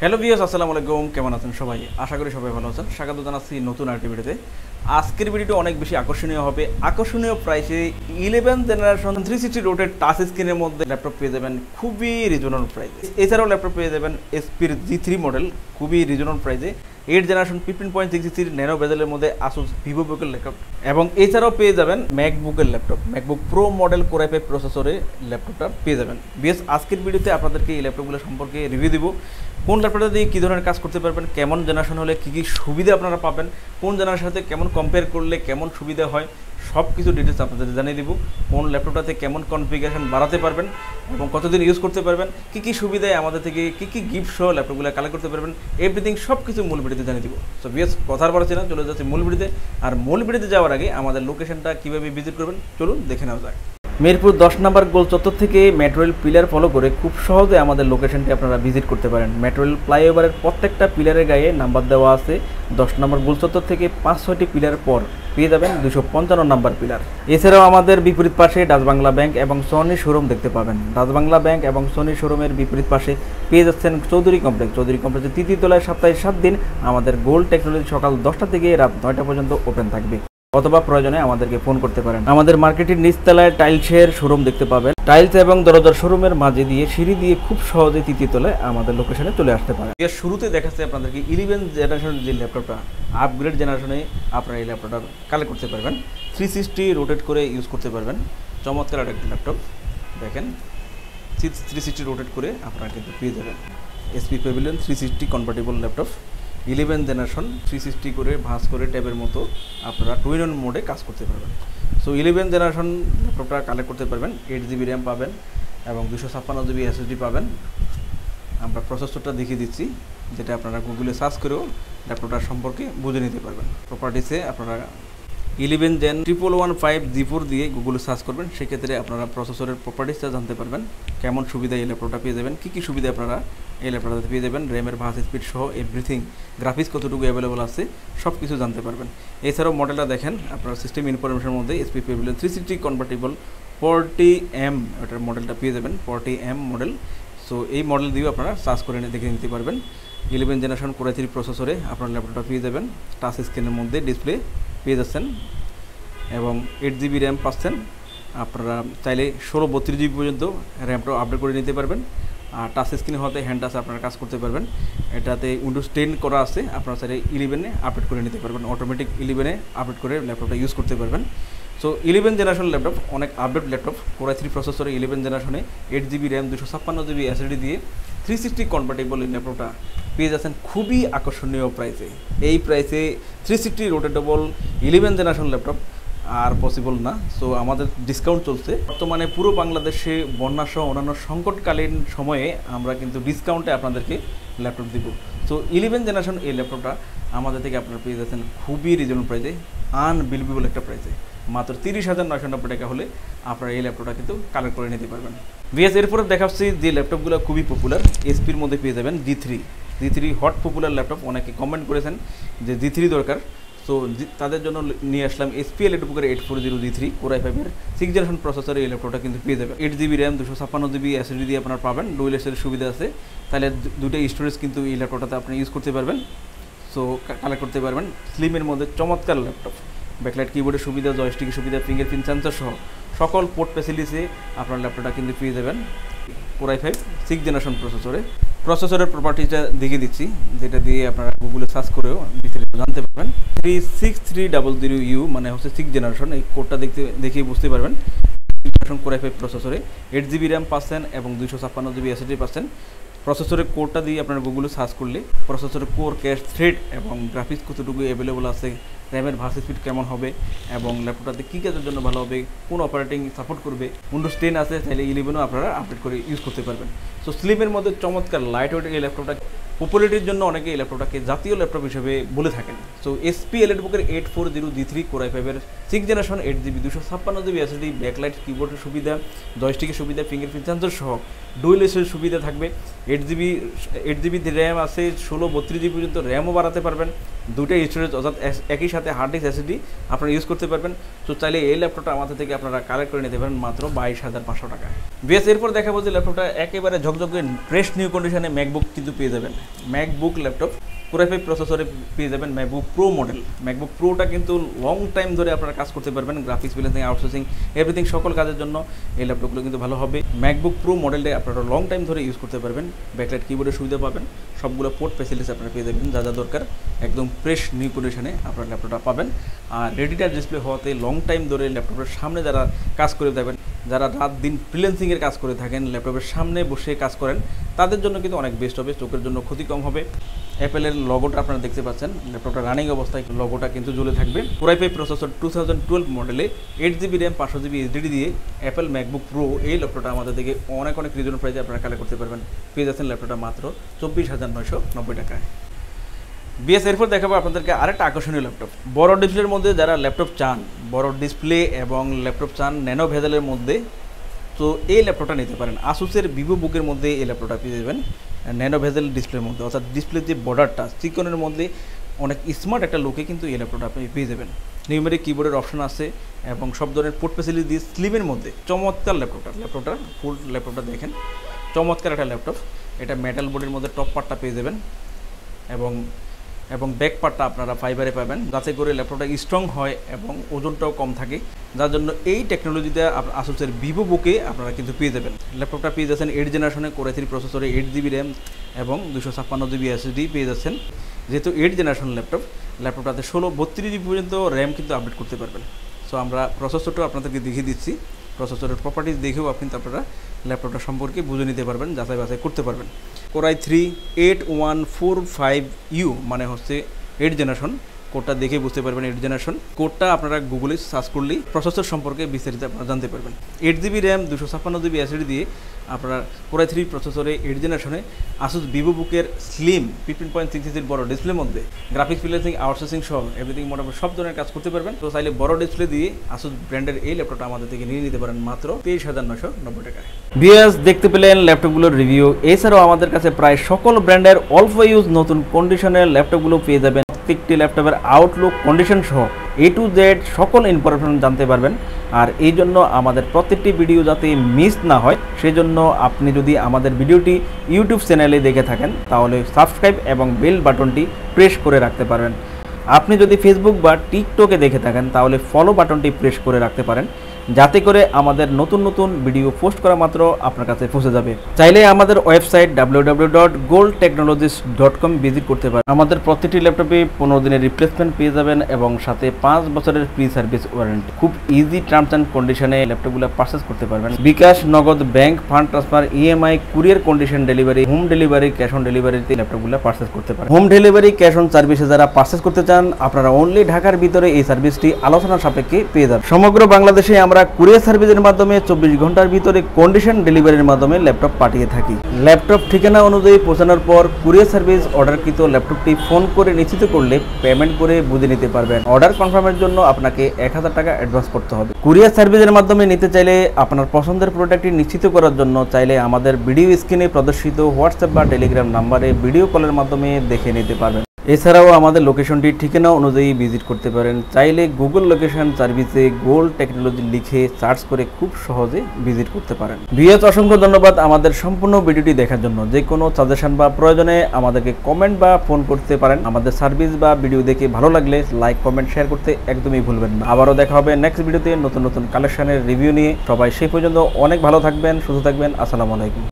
Hello viewers, আসসালামু আলাইকুম। কেমন আছেন সবাই? আশা করি সবাই ভালো আছেন। স্বাগত জানাচ্ছি নতুন আরেকটি ভিডিওতে। আজকের ভিডিওটি অনেক বেশি আকর্ষণীয় হবে। আকর্ষণীয় প্রাইসে 11 জেনারেশন 360 রোটেড টাচ স্ক্রিনের মধ্যে ল্যাপটপ পেয়ে যাবেন খুবই রিজনেবল প্রাইসে। এছাড়াও ল্যাপটপ পেয়ে যাবেন এসপির G3 মডেল খুবই রিজনেবল প্রাইসে। 8 জেনারেশন 15.6 ন্যানো বেজেলের মধ্যে আসুস ভিভো বুকের ল্যাপটপ, এবং এছাড়াও পেয়ে যাবেন ম্যাকবুকের laptop, MacBook Pro model core i5 প্রসেসরে ল্যাপটপটা পেয়ে যাবেন। বিএস আজকের ভিডিওতে আপনাদেরকে এই ল্যাপটপগুলো সম্পর্কে রিভিউ দিব। কোন ল্যাপটপটা দিয়ে কী ধরনের কাজ করতে পারবেন, কেমন জেনারেশন হলে কী কী সুবিধা আপনারা পাবেন, কোন জেনারেশনের সাথে কেমন কম্পেয়ার করলে কেমন সুবিধা হয়, সব কিছু ডিটেলস আপনাদের জানিয়ে দিব। কোন ল্যাপটপটাতে কেমন কনফিগারেশন বাড়াতে পারবেন এবং কতদিন ইউজ করতে পারবেন, কী কী সুবিধায় আমাদের থেকে কী কী গিফট সহ ল্যাপটপগুলো কালেক্ট করতে পারবেন, এভরিথিং সব কিছু মূল ভিডিওতে জানিয়ে দিব। সো বিএস কথার বাড়াচ্ছি না, চলে যাচ্ছে মূল ভিডিওতে। আর মূল ভিডিওতে যাওয়ার আগে আমাদের লোকেশনটা কীভাবে ভিজিট করবেন চলুন দেখে নেওয়া যায়। মিরপুর 10 নম্বর গোল চত্বর থেকে মেট্রো রেল পিলার ফলো করে খুব সহজে আমাদের লোকেশনটি আপনারা ভিজিট করতে পারেন। মেট্রো রেল ফ্লাইওভারের প্রত্যেকটা পিলারের গায়ে নাম্বার দেওয়া আছে। 10 নম্বর গোল চত্বর থেকে 5-6টি পিলার পর পেয়ে যাবেন 255 নম্বর পিলার। এছাড়াও আমাদের বিপরীত পাশে ডাচ বাংলা ব্যাংক এবং সনি শোরুম দেখতে পাবেন। ডাচ বাংলা ব্যাংক এবং সনি শোরুমের বিপরীত পাশে পেয়ে যাচ্ছেন চৌধুরী কমপ্লেক্স। চৌধুরী কমপ্লেক্সের তৃতীয় তলায় সপ্তাহে 7 দিন আমাদের গোল্ড টেকনোলজি সকাল 10টা থেকে রাত 9টা পর্যন্ত ওপেন থাকবে, অথবা প্রয়োজনে আমাদেরকে ফোন করতে পারেন। আমাদের মার্কেটের নিচতলায় টাইলসের শোরুম দেখতে পাবেন। টাইলস এবং দরজার শোরুমের মাঝে দিয়ে সিঁড়ি দিয়ে খুব সহজে তৃতীয় তলায় আমাদের লোকেশনে চলে আসতে পারেন। এর শুরুতে দেখাচ্ছে আপনাদেরকে 11 জেনারেশনের যে ল্যাপটপটা, আপগ্রেড জেনারেশনে আপনারা এই ল্যাপটপটা কালেক্ট করতে পারবেন। 360 রোটেট করে ইউজ করতে পারবেন। চমৎকার একটা ল্যাপটপ দেখেন, 360 রোটেট করে আপনারা কিন্তু পেয়ে যাবেন। SP pavilion 360 convertible laptop 11 generation 360 করে ভাঁজ করে ট্যাবের মতো আপনারা টুইন অন মোডে কাজ করতে পারবেন। সো 11 জেনারেশন ল্যাপটপটা কালেক্ট করতে পারবেন। 8GB র্যাম পাবেন এবং 256GB SSD পাবেন। আমরা প্রসেসরটা দেখিয়ে দিচ্ছি, যেটা আপনারা গুগলে সার্চ করেও ল্যাপটপটার সম্পর্কে বুঝে নিতে পারবেন। প্রপার্টিসে আপনারা 11 Gen 1115 G4 দিয়ে গুগলে সার্চ করবেন, সেক্ষেত্রে আপনারা প্রসেসরের প্রপার্টিসটা জানতে পারবেন, কেমন সুবিধা এই ল্যাপটপটা পেয়ে যাবেন, কী কী সুবিধা আপনারা এই ল্যাপটপটাতে পেয়ে যাবেন, র্যামের ভাঁজ স্পিড সহ এভরিথিং, গ্রাফিক্স কতটুকু অ্যাভেলেবল আছে সব কিছু জানতে পারবেন। এছাড়াও মডেলটা দেখেন, আপনারা সিস্টেম ইনফরমেশনের মধ্যে এসপি প্যাভিলিয়ন 360 কনভার্টেবল 40M ওটার মডেলটা পেয়ে যাবেন, 40M মডেল। সো এই মডেল দিয়েও আপনারা সার্চ করে দেখে নিতে পারবেন। 11 জেনারেশন কোর i3 প্রসেসরে আপনার ল্যাপটপটা পেয়ে যাবেন। টাচ স্ক্রিনের মধ্যে ডিসপ্লে পেয়ে যাচ্ছেন এবং 8GB র্যাম পাচ্ছেন। আপনারা চাইলে 16-32GB পর্যন্ত র্যামটাও আপডেট করে নিতে পারবেন। আর টাচ স্ক্রিন হতে হ্যান্ড টাচে আপনারা কাজ করতে পারবেন। এটাতে উইন্ডোজ 10 করা আছে, আপনারা চাইলে 11-এ আপডেট করে নিতে পারবেন, অটোমেটিক 11-এ আপডেট করে ল্যাপটপটা ইউজ করতে পারবেন। সো 11 জেনারেশন ল্যাপটপ অনেক আপডেট ল্যাপটপ। কোর i3 প্রসেসরে 11 জেনারেশনে 8GB র্যাম 256GB SSD দিয়ে 360 কনভার্টেবল এই ল্যাপটপটা পেয়ে যাচ্ছেন খুবই আকর্ষণীয় প্রাইসে। এই প্রাইসে 360 রোটেটেবল 11 জেনারেশন ল্যাপটপ আর পসিবল না। সো আমাদের ডিসকাউন্ট চলছে বর্তমানে পুরো বাংলাদেশে বন্যাসহ অন্যান্য সংকটকালীন সময়ে আমরা কিন্তু ডিসকাউন্টে আপনাদেরকে ল্যাপটপ দিব। সো 11 জেনারেশন এই ল্যাপটপটা আমাদের থেকে আপনারা পেয়ে যাচ্ছেন খুবই রিজনেবল প্রাইসে, আনবিলিভেবল একটা প্রাইসে। মাত্র 30,990 টাকা হলে আপনারা এই ল্যাপটপটা কিন্তু কালেক্ট করে নিতে পারবেন। ভিএস এরপরে দেখাচ্ছি যে ল্যাপটপগুলো খুবই পপুলার, এসপির মধ্যে পেয়ে যাবেন G3 হট পপুলার ল্যাপটপ। অনেকে কমেন্ট করেছেন যে G3 দরকার, সো তাদের জন্য নিয়ে আসলাম এসপি এলিটবুকের 840 G3 কোর i5 এর 6 জেনারেশন প্রসেসরে এই ল্যাপটপটা কিন্তু পেয়ে যাবে। 8GB র্যাম 256GB SSD দিয়ে আপনারা পাবেন। ডুয়েল এর সুবিধা আছে, তাহলে দুটো স্টোরেজ কিন্তু এই ল্যাপটপটাতে আপনি ইউজ করতে পারবেন। সো কালেক্ট করতে পারবেন। স্লিমের মধ্যে চমৎকার ল্যাপটপ, ব্যাকলাইট কিবোর্ডের সুবিধা, জয়স্টিকের সুবিধা, ফিঙ্গারপ্রিন্ট সেন্সর সহ সকল পোর্ট ফ্যাসিলিটিসে আপনার ল্যাপটপটা কিন্তু পেয়ে যাবেন কোর i5 6 জেনারেশন প্রসেসরের প্রপার্টিটা দেখিয়ে দিচ্ছি, যেটা দিয়ে আপনারা গুগলে সার্চ করেও বিস্তারিত জানতে পারবেন। 36300U মানে হচ্ছে 6 জেনারেশন, এই কোডটা দেখেই বুঝতে পারবেন। কোর i5 প্রসেসরে 8GB র্যাম পাচ্ছেন এবং 256GB SSD পাচ্ছেন। প্রসেসরের কোডটা দিয়ে আপনারা গুগলে সার্চ করলে প্রসেসরের কোর, ক্যাশ, থ্রেড এবং গ্রাফিক্স কতটুকু অ্যাভেলেবল আছে, র্যামের ভার্স স্পিড কেমন হবে এবং ল্যাপটপটাতে কী কাজের জন্য ভালো হবে, কোন অপারেটিং সাপোর্ট করবে, উইন্ডোজ 10 আছে, চাইলে 11ও আপনারা আপডেট করে ইউজ করতে পারবেন। সো স্লিমের মধ্যে চমৎকার লাইট ওয়েট এই ল্যাপটপটা পপুলারিটির জন্য অনেকে এই ল্যাপটপটাকে জাতীয় ল্যাপটপ হিসেবে বলে থাকেন। So SP এলিটবুকের 840 G3 core i5 এর 6 generation 8GB 256GB SSD, backlight কিবোর্ডের সুবিধা, জয়স্টিকের সুবিধা, ফিঙ্গারপ্রিন্ট সেন্সর সহ ডুয়েল এর সুবিধা থাকবে। 8GB র্যাম আছে, 16-32GB পর্যন্ত র্যামও বাড়াতে পারবেন। দুটো স্টোরেজ অর্থাৎ একই সাথে সাথে হার্ড ডিস্ক এসএসডি আপনারা ইউজ করতে পারবেন। তো চাইলে এই ল্যাপটপটা আমাদের থেকে আপনারা কালেক্ট করে নিতে পারেন মাত্র 22,500 টাকায়। বিএস এরপর দেখাবো যে ল্যাপটপটা একেবারে ঝকঝকে ফ্রেশ নিউ কন্ডিশনে ম্যাকবুক কিন্তু পেয়ে যাবেন। ম্যাকবুক ল্যাপটপ Core i5 প্রসেসরে পেয়ে যাবেন ম্যাকবুক প্রো মডেল। ম্যাকবুক প্রোটা কিন্তু লং টাইম ধরে আপনারা কাজ করতে পারবেন, গ্রাফিক্স ফ্রিল্যান্সিং, আউটসোর্সিং, এভরিথিং সকল কাজের জন্য এই ল্যাপটপগুলো কিন্তু ভালো হবে। ম্যাকবুক প্রো মডেলটা আপনারা লং টাইম ধরে ইউজ করতে পারবেন, ব্যাকলাইট কিবোর্ডের সুবিধা পাবেন, সবগুলো পোর্ট ফ্যাসিলিটিস আপনারা পেয়ে যাবেন, যা যা দরকার একদম ফ্রেশ নিউ কন্ডিশনে আপনার ল্যাপটপটা পাবেন। আর রেডিটার ডিসপ্লে হওয়াতে লং টাইম ধরে ল্যাপটপের সামনে যারা কাজ করে থাকবেন, যারা রাত দিন ফ্রিল্যান্সিংয়ের কাজ করে থাকেন, ল্যাপটপের সামনে বসে কাজ করেন, তাদের জন্য কিন্তু অনেক বেস্ট হবে, চোখের জন্য ক্ষতি কম হবে। অ্যাপেলের লোগোটা আপনারা দেখতে পাচ্ছেন, ল্যাপটপটা রানিং অবস্থায় লোগোটা কিন্তু ঝুলে থাকবে। Core i5 প্রসেসর 2012 মডেলে 8GB RAM 500GB SSD দিয়ে অ্যাপেল ম্যাকবুক প্রো এই ল্যাপটপটা আমাদের থেকে অনেক রিজনেবল প্রাইসে আপনারা কালেক্ট করতে পারবেন। পেয়ে যাচ্ছেন ল্যাপটপটা মাত্র 24,990 টাকায়। বিএস এরপর দেখাবো আপনাদেরকে আরেকটা আকর্ষণীয় ল্যাপটপ। বড় ডিসপ্লের মধ্যে যারা ল্যাপটপ চান, বড় ডিসপ্লে এবং ল্যাপটপ চান ন্যানো ভেজেলের মধ্যে, তো এই ল্যাপটপটা নিতে পারেন। আসুসের ভিভো বুকের মধ্যে এই ল্যাপটপটা পেয়ে যাবেন ন্যানো ভেজেল ডিসপ্লের মধ্যে, অর্থাৎ ডিসপ্লের যে বর্ডারটা চিকনের মধ্যে অনেক স্মার্ট একটা লুকে কিন্তু এই ল্যাপটপটা আপনি পেয়ে যাবেন। নিউমেরিক কিবোর্ডের অপশন আছে এবং সব ধরনের পোর্ট ফ্যাসিলিটি দিয়ে স্লিমের মধ্যে চমৎকার ল্যাপটপটা ফুল ল্যাপটপটা দেখেন, চমৎকার একটা ল্যাপটপ। এটা মেটাল বোর্ডের মধ্যে টপ পার্টটা পেয়ে যাবেন এবং ব্যাক পার্টটা আপনারা ফাইবারে পাবেন, যাতে করে ল্যাপটপটা স্ট্রং হয় এবং ওজনটাও কম থাকে, যার জন্য এই টেকনোলজিতে আসুসের ভিভো বুকে আপনারা কিন্তু পেয়ে যাবেন। ল্যাপটপটা পেয়ে যাচ্ছেন 8 জেনারেশনে Core i3 প্রসেসরে 8GB RAM এবং 256GB SSD পেয়ে যাচ্ছেন। যেহেতু 8 জেনারেশন ল্যাপটপটাতে 32GB পর্যন্ত র্যাম কিন্তু আপডেট করতে পারবেন। সো আমরা প্রসেসরটাও আপনাদেরকে দেখিয়ে দিচ্ছি, প্রসেসরের প্রপার্টিজ দেখেও আপনি আপনারা ল্যাপটপটা সম্পর্কে বুঝে নিতে পারবেন, যাচাই বাছাই করতে পারবেন। Core i3 8145U মানে হচ্ছে 8 জেনারেশন, কোডটা দেখে বুঝতে পারবেন 8 জেনারেশন। কোডটা আপনারা গুগলে সার্চ করলেই প্রসেসর সম্পর্কে বিস্তারিত আপনারা জানতে পারবেন। 8GB RAM 256GB SSD দিয়ে আপনারা Core i3 প্রসেসরে 8 জেনারেশনে আসুস ভিভো বুকের স্লিম 15.6 ইঞ্চির বড় ডিসপ্লের মধ্যে গ্রাফিক্স ফ্রিল্যান্সিং, আউটসোর্সিং সহ এভরিথিং মোটামুটি সব ধরনের কাজ করতে পারবেন। তো চাইলে বড় ডিসপ্লে দিয়ে আসুস ব্র্যান্ডের এই ল্যাপটপটা আমাদের থেকে নিয়ে নিতে পারেন মাত্র 23,990 টাকায়। ভিউয়ার্স, দেখতে পেলেন ল্যাপটপগুলোর রিভিউ। এছাড়াও আমাদের কাছে প্রায় সকল ব্র্যান্ডের অল্প ইউজ নতুন কন্ডিশনের ল্যাপটপগুলো পেয়ে যাবেন। প্রত্যেকটি ল্যাপটপের আউটলুক, কন্ডিশন সহ A to Z সকল ইনফরমেশন জানতে পারবেন। আর এই জন্য আমাদের প্রত্যেকটি ভিডিও যাতে মিস না হয়, সেই জন্য আপনি যদি আমাদের ভিডিওটি ইউটিউব চ্যানেলে দেখে থাকেন তাহলে সাবস্ক্রাইব এবং বেল বাটনটি প্রেস করে রাখতে পারবেন। আপনি যদি ফেসবুক বা টিকটকে দেখে থাকেন তাহলে ফলো বাটনটি প্রেস করে রাখতে পারেন, যাতে করে আমাদের নতুন ভিডিও পোস্ট করা মাত্র আপনার কাছে পৌঁছে যাবে। চাইলে আমাদের ওয়েবসাইট www.goldtechnologies.com ভিজিট করতে পারেন। আমাদের প্রত্যেকটি ল্যাপটপে 15 দিনের রিপ্লেসমেন্ট পেয়ে যাবেন এবং সাথে 5 বছরের ফ্রি সার্ভিস ওয়ারেন্টি। খুব ইজি টার্মস অ্যান্ড কন্ডিশনে ল্যাপটপগুলো পারচেস করতে পারবেন। বিকাশ, নগদ, bank, fund transfer, EMI, courier condition delivery, home delivery, cash on ডেলিভারিতে ল্যাপটপগুলো পারচেস করতে পারেন। হোম ডেলিভারি, ক্যাশ অন সার্ভিসে যারা পারচেস করতে চান আপনারা অনলি ঢাকার ভিতরে এই সার্ভিসটি আলোচনা সাপেক্ষে পেয়ে যাবেন। সমগ্র বাংলাদেশে আমরা কুরিয়ার সার্ভিসের মাধ্যমে 24 ঘন্টার ভিতরে কন্ডিশন ডেলিভারির মাধ্যমে ল্যাপটপ পাঠিয়ে থাকি। ল্যাপটপ ঠিকানা অনুযায়ী পৌঁছানোর পর কুরিয়ার সার্ভিস অর্ডারকৃত ল্যাপটপটি ফোন করে নিশ্চিত করলে পেমেন্ট করে বুঝে নিতে পারবেন। অর্ডার কনফার্মের জন্য আপনাকে 1000 টাকা অ্যাডভান্স করতে হবে। কুরিয়ার সার্ভিসের মাধ্যমে নিতে চাইলে আপনার পছন্দের প্রোডাক্টটি নিশ্চিত করার জন্য চাইলে আমাদের ভিডিও স্ক্রিনে প্রদর্শিত হোয়াটসঅ্যাপ বা টেলিগ্রাম নাম্বারে ভিডিও কলের মাধ্যমে দেখে নিতে পারবেন। এছাড়াও আমাদের লোকেশনটি ঠিকানা অনুযায়ী ভিজিট করতে পারেন। চাইলে গুগল লোকেশন সার্ভিসে গোল্ড টেকনোলজি লিখে সার্চ করে খুব সহজে ভিজিট করতে পারেন। ভিউয়ার্স, অসংখ্য ধন্যবাদ আমাদের সম্পূর্ণ ভিডিওটি দেখার জন্য। যে কোনো সাজেশন বা প্রয়োজনে আমাদেরকে কমেন্ট বা ফোন করতে পারেন। আমাদের সার্ভিস বা ভিডিও দেখে ভালো লাগলে লাইক, কমেন্ট, শেয়ার করতে একদমই ভুলবেন না। আবারও দেখা হবে নেক্সট ভিডিওতে নতুন কালেকশনের রিভিউ নিয়ে। সবাই সেই পর্যন্ত অনেক ভালো থাকবেন, সুস্থ থাকবেন। আসসালামু আলাইকুম।